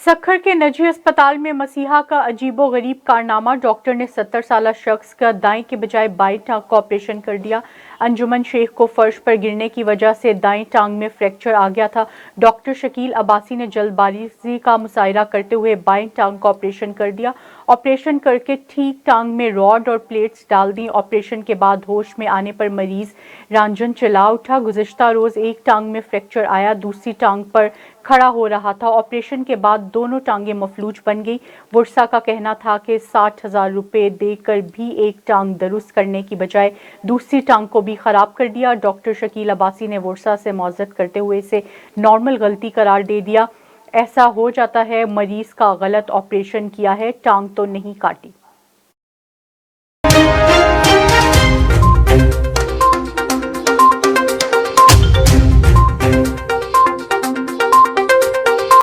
सक्खर के निजी अस्पताल में मसीहा का अजीबोगरीब कारनामा। डॉक्टर ने 70 साला शख्स का दाएं के बजाय बाएं टांग का ऑपरेशन कर दिया। अंजुमन शेख को फर्श पर गिरने की वजह से दाएं टांग में फ्रैक्चर आ गया था। डॉक्टर शकील अब्बासी ने जल्दबाजी का मुजाहिरा करते हुए बाएं टांग का ऑपरेशन कर दिया। ऑपरेशन करके ठीक टांग में रॉड और प्लेट्स डाल दी। ऑपरेशन के बाद होश में आने पर मरीज रांझन चिल्ला उठा। गुज़िश्ता रोज एक टांग में फ्रैक्चर आया, दूसरी टांग पर खड़ा हो रहा था। ऑपरेशन के बाद दोनों टांगें मफलूज बन गई। वर्सा का कहना था कि 60,000 रुपये देकर भी एक टांग दुरुस्त करने की बजाय दूसरी टांग को भी खराब कर दिया। डॉक्टर शकील अब्बासी ने वर्सा से मौजत करते हुए इसे नॉर्मल गलती करार दे दिया। ऐसा हो जाता है, मरीज का गलत ऑपरेशन किया है, टांग तो नहीं काटी।